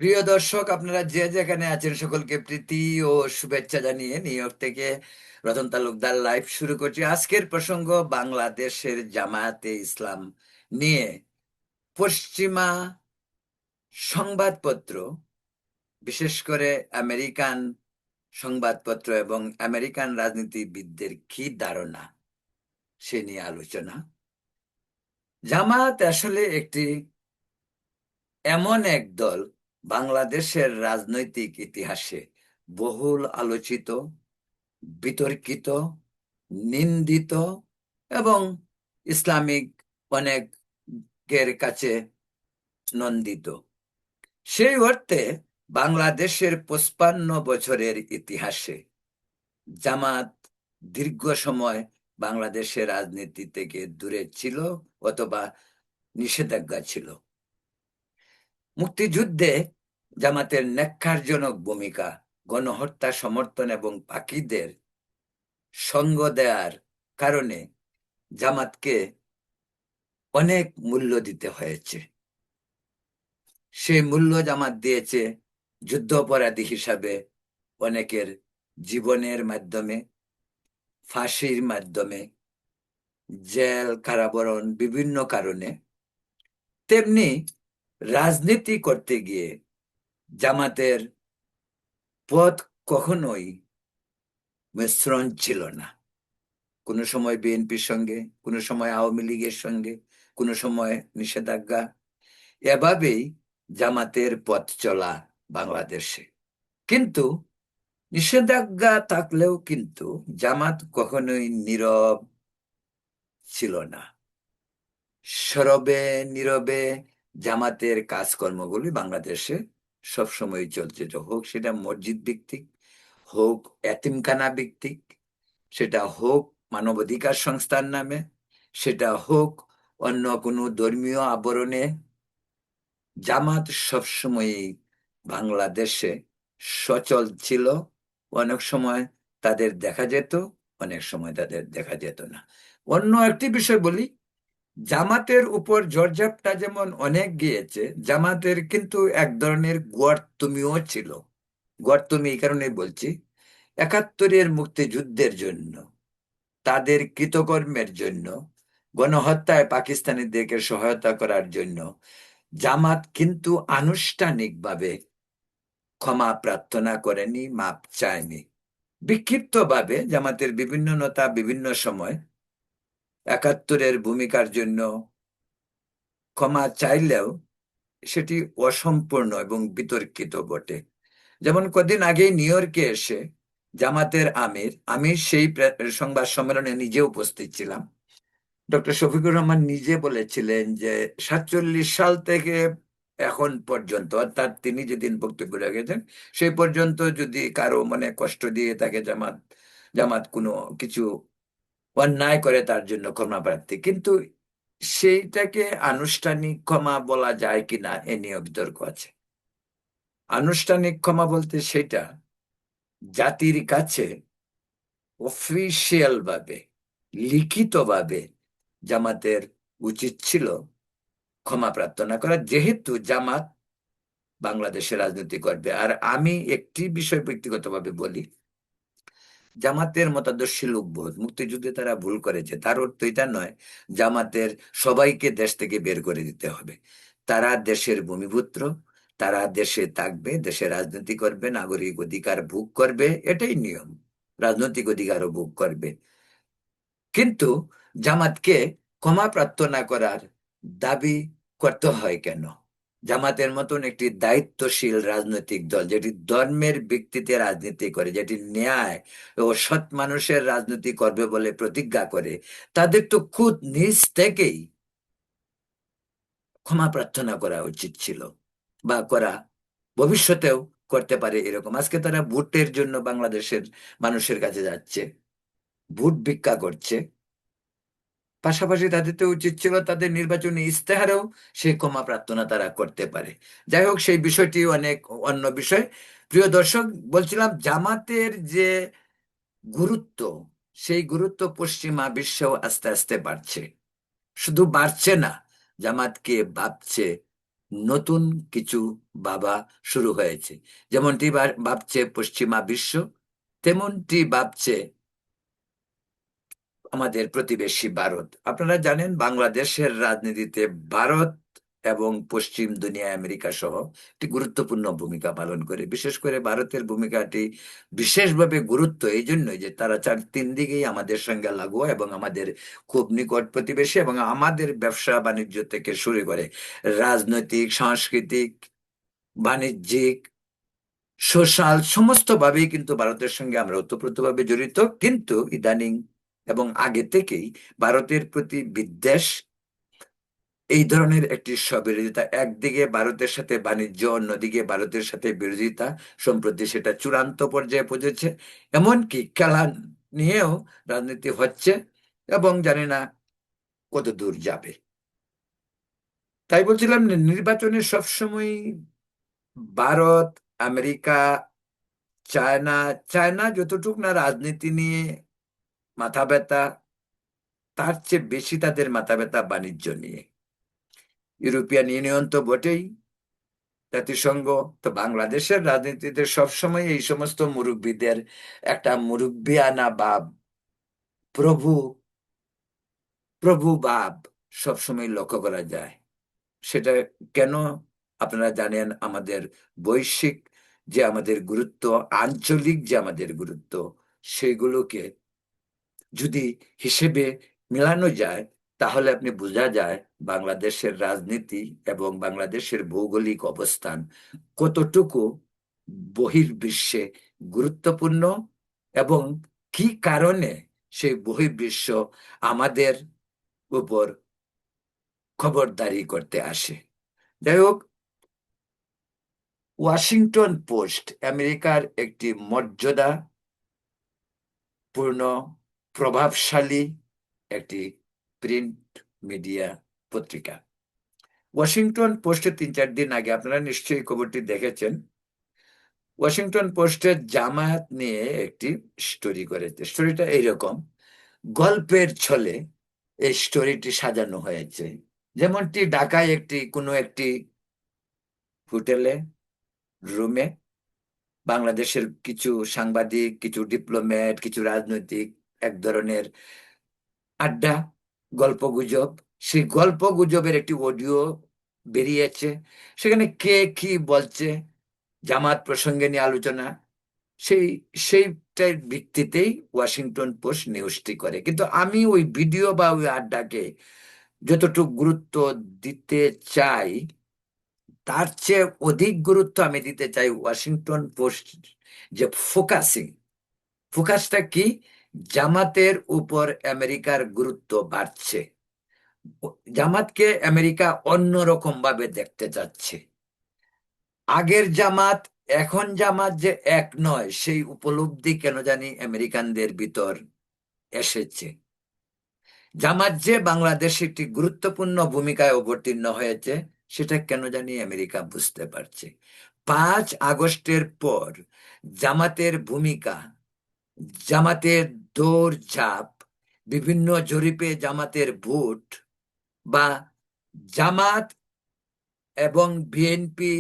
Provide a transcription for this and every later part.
প্রিয় দর্শক, আপনারা যে যেখানে আছেন সকলকে প্রীতি ও শুভেচ্ছা জানিয়ে নিউ ইয়র্ক থেকে রতন তালুকদার লাইভ শুরু করছি। আজকের প্রসঙ্গ বাংলাদেশের জামায়াতে ইসলাম নিয়ে পশ্চিমা সংবাদপত্র, বিশেষ করে আমেরিকান সংবাদপত্র এবং আমেরিকান রাজনীতিবিদদের কি ধারণা সে নিয়ে আলোচনা। জামায়াত আসলে একটি এমন এক দল, বাংলাদেশের রাজনৈতিক ইতিহাসে বহুল আলোচিত, বিতর্কিত, নিন্দিত এবং ইসলামিক অনেকের কাছে নন্দিত। সেই অর্থে বাংলাদেশের 55 বছরের ইতিহাসে জামাত দীর্ঘ সময় বাংলাদেশের রাজনীতি থেকে দূরে ছিল অথবা নিষেধাজ্ঞা ছিল। মুক্তিযুদ্ধে জামাতের ন্যাক্কারজনক ভূমিকা, গণহত্যা সমর্থন এবং বাকিদের সঙ্গ দেওয়ার কারণে জামাতকে অনেক মূল্য দিতে হয়েছে। সেই মূল্য জামাত দিয়েছে যুদ্ধ অপরাধী হিসাবে অনেকের জীবনের মাধ্যমে, ফাঁসির মাধ্যমে, জেল কারাবরণ বিভিন্ন কারণে। তেমনি রাজনীতি করতে গিয়ে জামাতের পথ কখনোই মিশ্রণ ছিল না। কোনো সময় বিএনপির সঙ্গে, কোনো সময় আওয়ামী লীগের সঙ্গে, কোনো সময় নিষেধাজ্ঞা, এভাবেই জামাতের পথ চলা বাংলাদেশে। কিন্তু নিষেধাজ্ঞা থাকলেও কিন্তু জামাত কখনোই নীরব ছিল না। সরবে নীরবে জামাতের কাজকর্মগুলি বাংলাদেশে সবসময় চলছে, হোক সেটা মসজিদ ভিত্তিক, হোক এতিমখানা ভিত্তিক, সেটা হোক মানবাধিকার সংস্থার নামে, সেটা হোক অন্য কোনো ধর্মীয় আবরণে। জামাত সবসময়ই বাংলাদেশে সচল ছিল। অনেক সময় তাদের দেখা যেত, অনেক সময় তাদের দেখা যেত না। অন্য একটি বিষয় বলি, জামাতের উপর জর্জরটা যেমন অনেক গিয়েছে, জামাতের কিন্তু এক ধরনের গোয়ার্তুমিও ছিল। গোয়ার্তুমি এই কারণে বলছি, 71-এর মুক্তিযুদ্ধের জন্য, তাদের কৃতকর্মের জন্য, গণহত্যায় পাকিস্তানিদেরকে সহায়তা করার জন্য জামাত কিন্তু আনুষ্ঠানিকভাবে ক্ষমা প্রার্থনা করেনি, মাপ চায়নি। বিক্ষিপ্তভাবে জামাতের বিভিন্ন নেতা বিভিন্ন সময় 71-এর ভূমিকার জন্য ক্ষমা চাইলেও সেটি অসম্পূর্ণ এবং বিতর্কিত বটে। যেমন কদিন আগেই নিউ ইয়র্কে এসে জামাতের আমির, আমি সেই সংবাদ সম্মেলনে নিজে উপস্থিত ছিলাম, ডক্টর শফিকুর রহমান নিজে বলেছিলেন যে 47 সাল থেকে এখন পর্যন্ত, অর্থাৎ তিনি যেদিন বক্তব্য রেখেছেন সেই পর্যন্ত যদি কারো মনে কষ্ট দিয়ে থাকে জামাত, জামাত কোনো কিছু অন্যায় করে তার জন্য ক্ষমা প্রার্থী। কিন্তু সেইটাকে আনুষ্ঠানিক ক্ষমা বলা যায় কিনা এ নিয়ে বিতর্ক আছে। আনুষ্ঠানিক ক্ষমা বলতে সেটা জাতির কাছে অফিসিয়াল ভাবে, লিখিত ভাবে জামাতের উচিত ছিল ক্ষমা প্রার্থনা করা, যেহেতু জামাত বাংলাদেশে রাজনীতি করবে। আর আমি একটি বিষয় ব্যক্তিগতভাবে বলি, জামাতের মতাদর্শী লোকবোধ, মুক্তিযুদ্ধে তারা ভুল করেছে তার অর্থ এটা নয় জামাতের সবাইকে দেশ থেকে বের করে দিতে হবে। তারা দেশের ভূমিপুত্র, তারা দেশে থাকবে, দেশে রাজনীতি করবে, নাগরিক অধিকার ভোগ করবে, এটাই নিয়ম। রাজনৈতিক অধিকারও ভোগ করবে। কিন্তু জামাতকে ক্ষমা প্রার্থনা করার দাবি করতে হয় কেন? জামাতের মতন একটি দায়িত্বশীল রাজনৈতিক দল, যেটি ধর্মের ভিত্তিতে রাজনীতি করে, যেটি ন্যায় ও সৎ মানুষের রাজনীতি করবে বলে প্রতিজ্ঞা করে, তাদের তো খুদ নিজ থেকেই ক্ষমা প্রার্থনা করা উচিত ছিল, বা করা ভবিষ্যতেও করতে পারে এরকম। আজকে তারা ভোটের জন্য বাংলাদেশের মানুষের কাছে যাচ্ছে, ভোট ভিক্ষা করছে, পাশাপাশি তাদের তো উচিত ছিল তাদের নির্বাচনী ইস্তেহারেও সেই ক্ষমা প্রার্থনা তারা করতে পারে। যাই হোক, সেই বিষয়টি অনেক অন্য বিষয়। প্রিয় দর্শক, বলছিলাম জামাতের যে গুরুত্ব, সেই গুরুত্ব পশ্চিমা বিশ্বেও আস্তে আস্তে বাড়ছে। শুধু বাড়ছে না, জামাতকে ভাবছে নতুন কিছু ভাবা শুরু হয়েছে। যেমনটি ভাবছে পশ্চিমা বিশ্ব, তেমনটি ভাবছে আমাদের প্রতিবেশী ভারত। আপনারা জানেন বাংলাদেশের রাজনীতিতে ভারত এবং পশ্চিম দুনিয়া আমেরিকা সহ একটি গুরুত্বপূর্ণ ভূমিকা পালন করে। বিশেষ করে ভারতের ভূমিকাটি বিশেষভাবে গুরুত্ব এই জন্যই যে তারা তিন দিকেই আমাদের সঙ্গে লাগোয়া এবং আমাদের খুব নিকট প্রতিবেশী, এবং আমাদের ব্যবসা বাণিজ্য থেকে শুরু করে রাজনৈতিক, সাংস্কৃতিক, বাণিজ্যিক, সোশ্যাল সমস্ত ভাবেই কিন্তু ভারতের সঙ্গে আমরা ওতপ্রোতভাবে জড়িত। কিন্তু ইদানিং এবং আগে থেকেই ভারতের প্রতি বিদ্বেষ, এই ধরনের একটি স্ববিরোধিতা, একদিকে ভারতের সাথে বাণিজ্য, অন্যদিকে ভারতের সাথে বিরোধিতা, সম্প্রতি সেটা চূড়ান্ত পর্যায়ে পৌঁছেছে। এমনকি খেলা নিয়েও রাজনীতি হচ্ছে এবং জানি না কত দূর যাবে। তাই বলছিলাম নির্বাচনে সবসময় ভারত, আমেরিকা, চায়না, চায়না যতটুক না রাজনীতি নিয়ে মাথা ব্যথা, তার চেয়ে বেশি তাদের মাথা ব্যথা বাণিজ্য নিয়ে। ইউরোপিয়ান ইউনিয়ন তো বটেই, জাতিসংঘ তো। বাংলাদেশের রাজনীতিতে সবসময় এই সমস্ত মুরব্বীদের একটা মুরব্বিয়ানা ভাব, প্রভু প্রভু ভাব সবসময় লক্ষ্য করা যায়। সেটা কেন? আপনারা জানেন আমাদের বৈশ্বিক যে আমাদের গুরুত্ব, আঞ্চলিক যে আমাদের গুরুত্ব, সেগুলোকে যদি হিসেবে মেলানো যায়, তাহলে আপনি বোঝা যায় বাংলাদেশের রাজনীতি এবং বাংলাদেশের ভৌগোলিক অবস্থান কতটুকু বহির্বিশ্বে গুরুত্বপূর্ণ এবং কি কারণে সেই বহির্বিশ্ব আমাদের উপর খবরদারি করতে আসে। যাই হোক, ওয়াশিংটন পোস্ট আমেরিকার একটি মর্যাদাপূর্ণ, প্রভাবশালী একটি প্রিন্ট মিডিয়া পত্রিকা। ওয়াশিংটন পোস্টে 3-4 দিন আগে, আপনারা নিশ্চয়ই খবরটি দেখেছেন, ওয়াশিংটন পোস্টের জামায়াত নিয়ে একটি স্টোরি করেছে। স্টোরিটা এইরকম, গল্পের ছলে এই স্টোরিটি সাজানো হয়েছে। যেমনটি ঢাকায় কোনো একটি হোটেলে রুমে বাংলাদেশের কিছু সাংবাদিক, কিছু ডিপ্লোম্যাট, কিছু রাজনৈতিক এক ধরনের আড্ডা, গল্পগুজব। সেই গল্পগুজবের একটি অডিও বেরিয়েছে। সেখানে কে কি বলছে, জামাত প্রসঙ্গে নিয়ে আলোচনা, সেই সেইটার ভিত্তিতেই ওয়াশিংটন পোস্ট নিউজটি করে। কিন্তু আমি ওই ভিডিও বা ওই আড্ডাকে যতটুকু গুরুত্ব দিতে চাই, তার চেয়ে অধিক গুরুত্ব আমি দিতে চাই ওয়াশিংটন পোস্ট যে ফোকাসটা কি, জামাতের উপর আমেরিকার গুরুত্ব বাড়ছে। জামাতকে আমেরিকা অন্যরকম ভাবে দেখতে চাচ্ছে। আগের জামাত এখন জামাত যে এক নয়, সেই উপলব্ধি কেন জানি আমেরিকানদের ভিতর এসেছে। জামাত যে বাংলাদেশে একটি গুরুত্বপূর্ণ ভূমিকায় অবতীর্ণ হয়েছে, সেটা কেন জানি আমেরিকা বুঝতে পারছে। 5 আগস্টের পর জামাতের ভূমিকা, জামাতের দৌড়ঝাঁপ, বিভিন্ন জরিপে জামাতের ভোট, বা জামাত এবং বিএনপি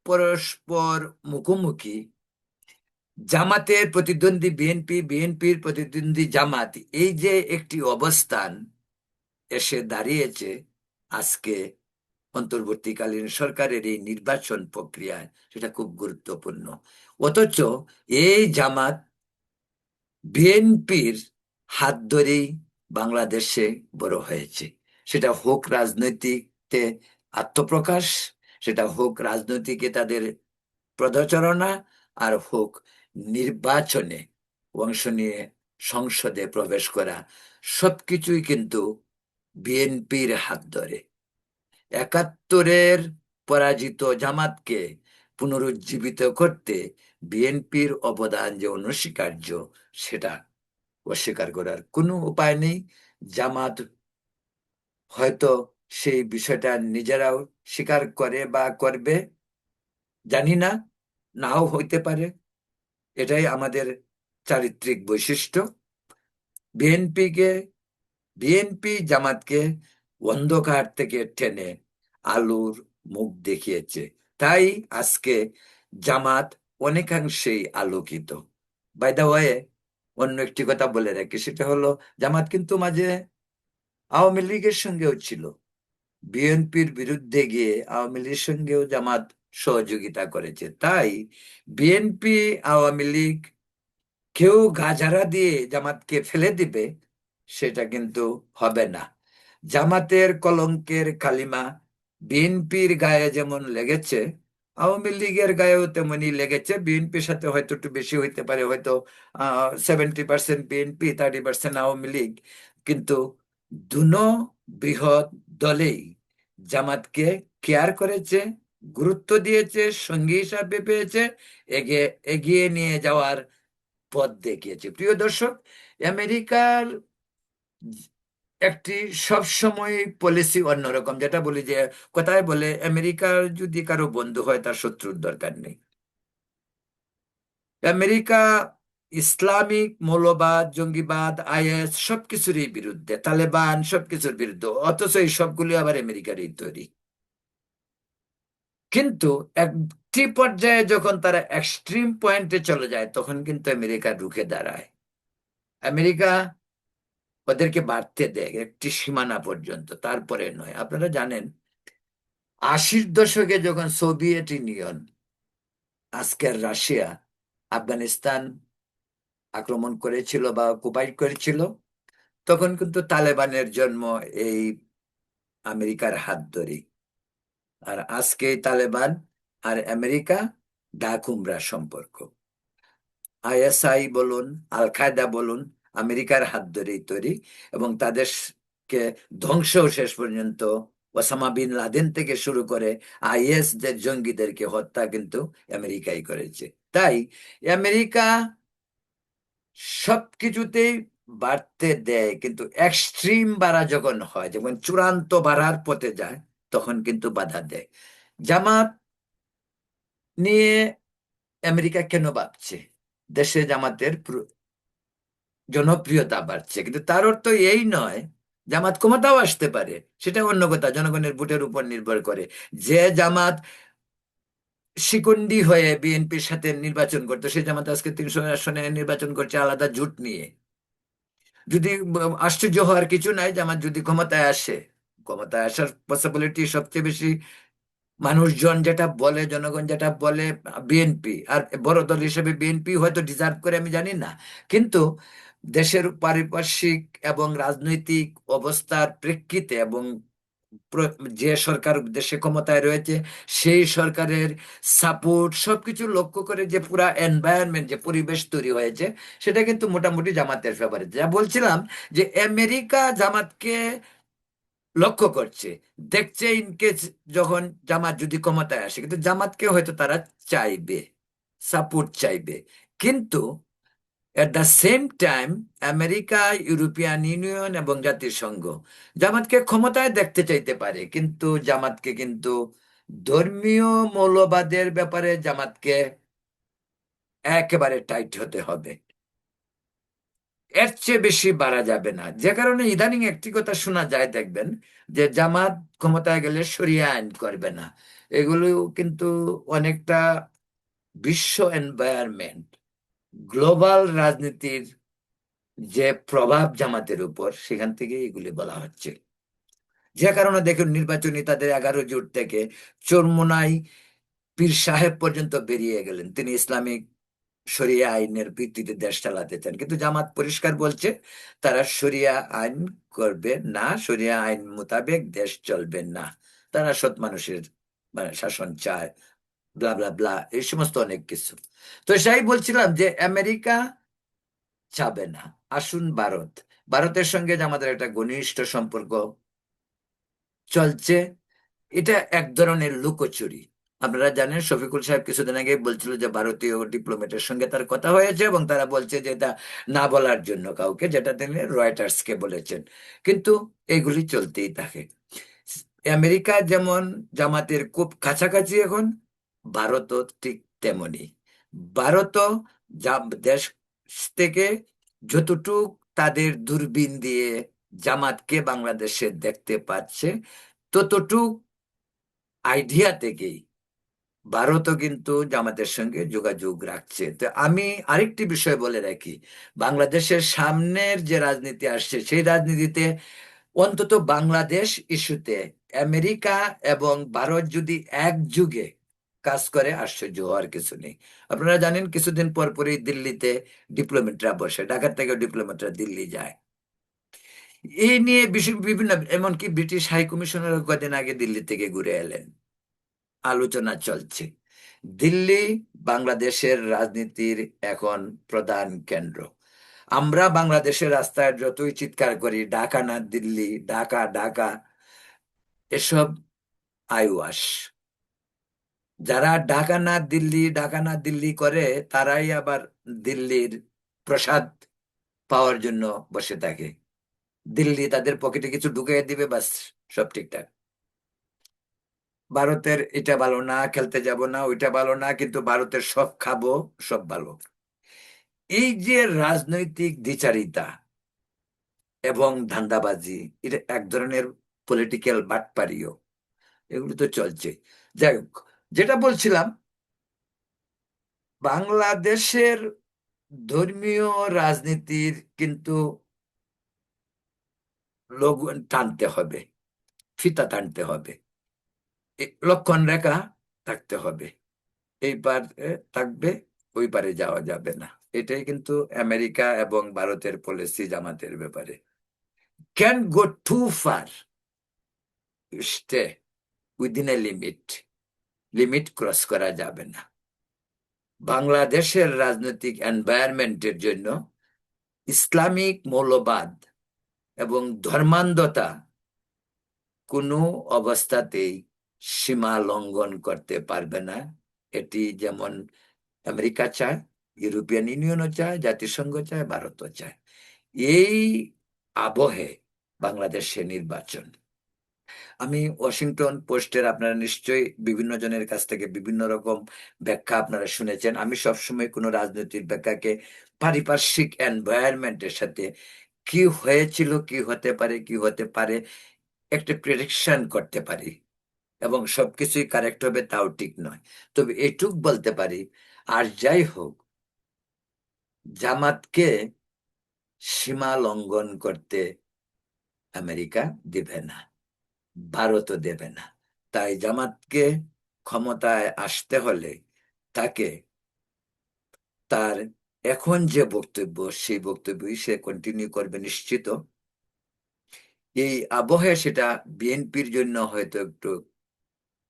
পরস্পর মুখোমুখি, জামাতের প্রতিদ্বন্দ্বী বিএনপি, বিএনপির প্রতিদ্বন্দ্বী জামাত, এই যে একটি অবস্থান এসে দাঁড়িয়েছে আজকে অন্তর্বর্তীকালীন সরকারের এই নির্বাচন প্রক্রিয়ায়, সেটা খুব গুরুত্বপূর্ণ। অথচ এই জামাত বিএনপির হাত ধরেই বাংলাদেশে বড় হয়েছে। সেটা হোক রাজনৈতিকতে আত্মপ্রকাশ, সেটা হোক রাজনৈতিকে তাদের পদচারণা, আর হোক নির্বাচনে অংশ নিয়ে সংসদে প্রবেশ করা, সবকিছুই কিন্তু বিএনপির হাত ধরে। 71-এর পরাজিত জামাতকে পুনরুজ্জীবিত করতে বিএনপির অবদান যে অনস্বীকার্য, সেটা অস্বীকার করার কোনো উপায় নেই। জামাত হয়তো সেই বিষয়টা নিজেরাও স্বীকার করে বা করবে, জানি না, নাও হইতে পারে। এটাই আমাদের চারিত্রিক বৈশিষ্ট্য। বিএনপিকে বিএনপি জামাতকে অন্ধকার থেকে টেনে আলোর মুখ দেখিয়েছে। তাই আজকে জামাত অনেকাংশেই আলোকিত। বাই দা ওয়ে, অন্য একটি কথা বলে রাখি, সেটা হলো জামাত কিন্তু মাঝে আওয়ামী লীগের সঙ্গেও ছিল। বিএনপির বিরুদ্ধে গিয়ে আওয়ামী লীগের সঙ্গেও জামাত সহযোগিতা করেছে। তাই বিএনপি, আওয়ামী লীগ কেউ গাজারা দিয়ে জামাতকে ফেলে দিবে, সেটা কিন্তু হবে না। জামাতের কলঙ্কের কালিমা বিএনপির গায়ে যেমন লেগেছে, আওয়ামী লীগের গায়েও তেমনি লেগেছে। বিএনপির সাথে হয়তো একটু বেশি হইতে পারে, হয়তো 70% বিএনপি, 30% আওয়ামী লীগ। কিন্তু দুনো বৃহৎ দলেই জামাতকে কেয়ার করেছে, গুরুত্ব দিয়েছে, সঙ্গী হিসাবে পেয়েছে, এগিয়ে এগিয়ে নিয়ে যাওয়ার পথ দেখিয়েছে। প্রিয় দর্শক, আমেরিকার একটি সবসময় পলিসি অন্যরকম, যেটা বলি যে, কথায় বলে আমেরিকার যদি কারো বন্ধু হয় তার শত্রুর দরকার নেই। আমেরিকা ইসলামিক মৌলবাদ, জঙ্গিবাদ, আইএস সবকিছুরই বিরুদ্ধে, তালেবান সবকিছুর বিরুদ্ধে, অথচ এই সবগুলো আবার আমেরিকারই তৈরি। কিন্তু একটি পর্যায়ে যখন তারা এক্সট্রিম পয়েন্টে চলে যায়, তখন কিন্তু আমেরিকা রুখে দাঁড়ায়। আমেরিকা ওদেরকে বাড়তে দেয় একটি সীমানা পর্যন্ত, তারপরে নয়। আপনারা জানেন 80-র দশকে যখন সোভিয়েত ইউনিয়ন, আজকের রাশিয়া, আফগানিস্তান আক্রমণ করেছিল বা অকুপাই করেছিল, তখন কিন্তু তালেবানের জন্ম এই আমেরিকার হাত ধরে। আর আজকে এই তালেবান আর আমেরিকা দা কুমড়া সম্পর্ক। আইএসআই বলুন, আল কায়দা বলুন, আমেরিকার হাত ধরেই তৈরি। এবং তাদেরকে ধ্বংস শেষ পর্যন্ত ওসামা বিন লাদেন থেকে শুরু করে আইএস দের জঙ্গিদেরকে হত্যা কিন্তু আমেরিকাই করেছে। তাই আমেরিকা সবকিছুতেই বাড়তে দেয়, কিন্তু এক্সট্রিম বাড়া যখন হয়, যখন চূড়ান্ত বাড়ার পথে যায়, তখন কিন্তু বাধা দেয়। জামাত নিয়ে আমেরিকা কেন ভাবছে? দেশে জামাতের জনপ্রিয়তা বাড়ছে, কিন্তু তার অর্থ এই নয় জামাত ক্ষমতাও আসতে পারে। সেটা অন্য কথা, জনগণের ভোটের উপর নির্ভর করে। যে জামাত শিকন্ডি হয়ে বিএনপির সাথে নির্বাচন করতো, সেই জামাত আজকে 300 আসনে নির্বাচন করছে আলাদা জোট নিয়ে। যদি আশ্চর্য হওয়ার কিছু নাই, জামাত যদি ক্ষমতায় আসে, ক্ষমতায় আসার পসিবিলিটি সবচেয়ে বেশি। মানুষজন যেটা বলে, জনগণ যেটা বলে, বিএনপি আর বড় দল হিসেবে বিএনপি হয়তো ডিজার্ভ করে, আমি জানি না। কিন্তু দেশের পারিপার্শ্বিক এবং রাজনৈতিক অবস্থার প্রেক্ষিতে এবং যে সরকার দেশে ক্ষমতায় রয়েছে, সেই সরকারের সাপোর্ট সবকিছু লক্ষ্য করে যে পুরা এনভায়রনমেন্ট, যে পরিবেশ তৈরি হয়েছে, সেটা কিন্তু মোটামুটি জামাতের ফেভারে। যা বলছিলাম যে আমেরিকা জামাতকে লক্ষ্য করছে, দেখছে ইনকেস যখন জামাত যদি ক্ষমতায় আসে, কিন্তু জামাতকে হয়তো তারা চাইবে, সাপোর্ট চাইবে। কিন্তু at the same time America, European union এবং জাতিসংঘ জামাতকে ক্ষমতায় দেখতে চাইতে পারে, কিন্তু জামাতকে কিন্তু ধর্মীয় মৌলবাদের ব্যাপারে জামাতকে একেবারে টাইট হতে হবে। এর চেয়ে বেশি বাড়া যাবে না। যে কারণে ইদানিং একটি কথা শোনা যায়, দেখবেন যে জামাত ক্ষমতায় গেলে শরিয়া আইন করবে না। এগুলো কিন্তু অনেকটা বিশ্ব এনভায়রনমেন্ট, গ্লোবাল রাজনীতির যে প্রভাব জামাতের উপর, সেখান থেকে এগুলি বলা হচ্ছে। যে কারণে দেখুন, নির্বাচনী তাদের 11 জোট থেকে চরমোনাই পীর সাহেব পর্যন্ত বেরিয়ে গেলেন। তিনি ইসলামিক শরিয়া আইনের ভিত্তিতে দেশ চালাতে চান, কিন্তু জামাত পরিষ্কার বলছে তারা শরিয়া আইন করবে না, শরিয়া আইন মোতাবেক দেশ চলবে না। তারা সৎ মানুষের মানে শাসন চায়, ব্লা ব্লা ব্লা, এই সমস্ত অনেক কিছু। তো সেই বলছিলাম যে আমেরিকা চাবে না। আসুন ভারত, ভারতের সঙ্গে যে আমাদের একটা ঘনিষ্ঠ সম্পর্ক চলছে, এটা এক ধরনের লুকোচুরি। আপনারা জানেন শফিকুল সাহেব কিছুদিন আগে বলছিল যে ভারতীয় ডিপ্লোমেটের সঙ্গে তার কথা হয়েছে, এবং তারা বলছে যে এটা না বলার জন্য কাউকে, যেটা তিনি রয়টার্সকে বলেছেন। কিন্তু এগুলি চলতেই থাকে। আমেরিকা যেমন জামাতের খুব কাছাকাছি এখন, ভারতও ঠিক তেমনি। ভারতও দেশ থেকে যতটুক তাদের দূরবীন দিয়ে জামাতকে বাংলাদেশে দেখতে পাচ্ছে, ততটুক আইডিয়া থেকেই ভারতও কিন্তু জামাতের সঙ্গে যোগাযোগ রাখছে। তো আমি আরেকটি বিষয় বলে রাখি, বাংলাদেশের সামনের যে রাজনীতি আসছে সেই রাজনীতিতে অন্তত বাংলাদেশ ইস্যুতে আমেরিকা এবং ভারত যদি একযুগে কাজ করে আশ্চর্য হওয়ার কিছু নেই। আপনারা জানেন কিছুদিন পর পরই দিল্লিতে ডিপ্লোমেটরা বসে, ঢাকা থেকে ডিপ্লোমেটরা দিল্লি যায়। এই নিয়ে বিভিন্ন, এমনকি ব্রিটিশ হাই কমিশনার কদিন আগে দিল্লি থেকে ঘুরে এলেন। আলোচনা চলছে। দিল্লি বাংলাদেশের রাজনীতির এখন প্রধান কেন্দ্র। আমরা বাংলাদেশের রাস্তায় যতই চিৎকার করি ঢাকা না দিল্লি, ঢাকা ঢাকা, এসব আইওয়াস। যারা ঢাকা না দিল্লি, ঢাকা না দিল্লি করে তারাই আবার দিল্লির প্রসাদ পাওয়ার জন্য বসে থাকে। দিল্লি তাদের পকেটে কিছু ঢুকিয়ে দিবে, বাস সব ঠিকঠাক। ভারতের এটা ভালো না, খেলতে যাব না, ওইটা ভালো না, কিন্তু ভারতের সব খাবো, সব ভালো। এই যে রাজনৈতিক দ্বিচারিতা এবং ধান্দাবাজি, এটা এক ধরনের পলিটিক্যাল বাটপারিও, এগুলো তো চলছে। যাই হোক, যেটা বলছিলাম, বাংলাদেশের ধর্মীয় রাজনীতির কিন্তু লগুন টানতে হবে, ফিতা টানতে হবে, লক্ষণ রেখা থাকতে হবে। এই পারে থাকবে, ওই পারে যাওয়া যাবে না। এটাই কিন্তু আমেরিকা এবং ভারতের পলিসি জামাতের ব্যাপারে। Can go too far, stay within a limit, limit cross করা যাবে না। বাংলাদেশের রাজনৈতিক এনভায়রনমেন্টের জন্য ইসলামিক মৌলবাদ এবং ধর্মান্ধতা কোনো অবস্থাতেই সীমা লঙ্ঘন করতে পারবে না। এটি যেমন আমেরিকা চায়, ইউরোপিয়ান ইউনিয়নও চায়, জাতিসংঘ চায়, ভারতও চায়। এই আবহে বাংলাদেশে নির্বাচন। আমি ওয়াশিংটন পোস্টের, আপনারা নিশ্চয়ই বিভিন্ন জনের কাছ থেকে বিভিন্ন রকম ব্যাখ্যা আপনারা শুনেছেন। আমি সবসময় কোনো রাজনৈতিক ব্যাখ্যাকে পারিপার্শ্বিক এনভায়রনমেন্টের সাথে কি হয়েছিল, কি হতে পারে, কি হতে পারে একটা প্রেডিকশন করতে পারি, এবং সবকিছুই কারেক্ট হবে তাও ঠিক নয়। তবে এটুক বলতে পারি, আর যাই হোক, জামাতকে সীমা লঙ্ঘন করতে আমেরিকা দেবে না, ভারতও দেবে না। তাই জামাতকে ক্ষমতায় আসতে হলে তাকে তার এখন যে বক্তব্য, সেই বক্তব্যই সে কন্টিনিউ করবে নিশ্চিত। এই আবহে সেটা বিএনপির জন্য হয়তো একটু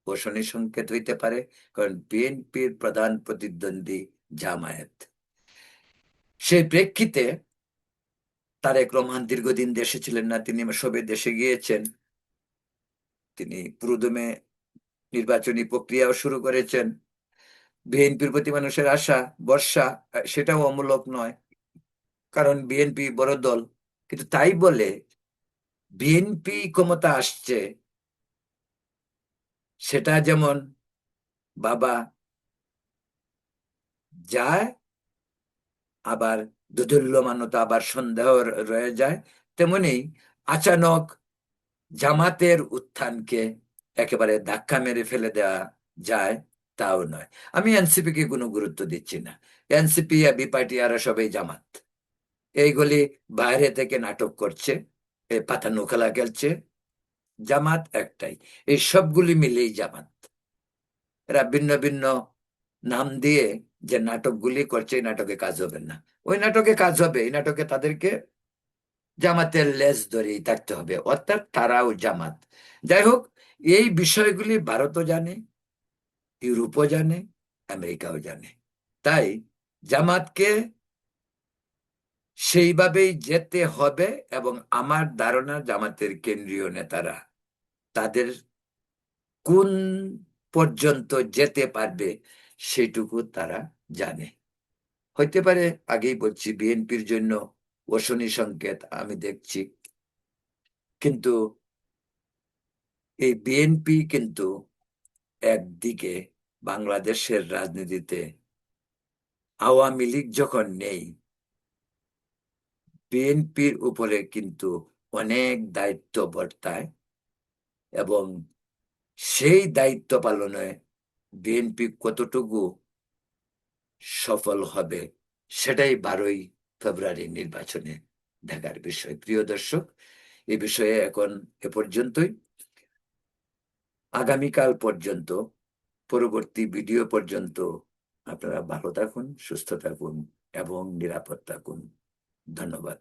ঘোষণী সংকেত হইতে পারে, কারণ বিএনপির প্রধান প্রতিদ্বন্দ্বী জামায়াত। সেই প্রেক্ষিতে তারেক রহমান দীর্ঘদিন দেশে ছিলেন না, তিনি সবে দেশে গিয়েছেন। তিনি পুরোদমে নির্বাচনী প্রক্রিয়াও শুরু করেছেন। বিএনপির প্রতি মানুষের আশা ভরসা, সেটাও অমূলক নয়, কারণ বিএনপি বড় দল। কিন্তু তাই বলে বিএনপি ক্ষমতা আসছে, সেটা যেমন বাবা যায় আবার দোদুল্যমানতা আবার সন্দেহ রয়ে যায়, তেমনি আচানক জামাতের উত্থানকে একেবারে ধাক্কা মেরে ফেলে দেওয়া যায় তাও নয়। আমি এনসিপি কে কোনো গুরুত্ব দিচ্ছি না। এনসিপি এবি পার্টি আর সবাই জামাত। এইগুলি বাইরে থেকে নাটক করছে, পাতানো খেলা খেলছে। জামাত একটাই, এই সবগুলি মিলেই জামাত। এরা ভিন্ন ভিন্ন নাম দিয়ে যে নাটকগুলি করছে, এই নাটকে কাজ হবে না। ওই নাটকে কাজ হবে, এই নাটকে তাদেরকে জামাতের লেজ ধরেই থাকতে হবে, অর্থাৎ তারাও জামাত। যাই হোক, এই বিষয়গুলি ভারতও জানে, ইউরোপও জানে, আমেরিকাও জানে। তাই জামাতকে সেইভাবেই যেতে হবে, এবং আমার ধারণা জামাতের কেন্দ্রীয় নেতারা তাদের কোন পর্যন্ত যেতে পারবে সেটুকু তারা জানে। হইতে পারে, আগেই বলছি, বিএনপির জন্য অশনি সংকেত আমি দেখছি, কিন্তু এই বিএনপি কিন্তু একদিকে বাংলাদেশের রাজনীতিতে আওয়ামী লীগ যখন নেই, বিএনপির উপরে কিন্তু অনেক দায়িত্ব বর্তায়, এবং সেই দায়িত্ব পালনে বিএনপি কতটুকু সফল হবে সেটাই 12ই ফেব্রুয়ারি নির্বাচনে দেখার বিষয়। প্রিয় দর্শক, এ বিষয়ে এখন এ পর্যন্তই। আগামীকাল পর্যন্ত, পরবর্তী ভিডিও পর্যন্ত আপনারা ভালো থাকুন, সুস্থ থাকুন এবং নিরাপদ থাকুন। ধন্যবাদ।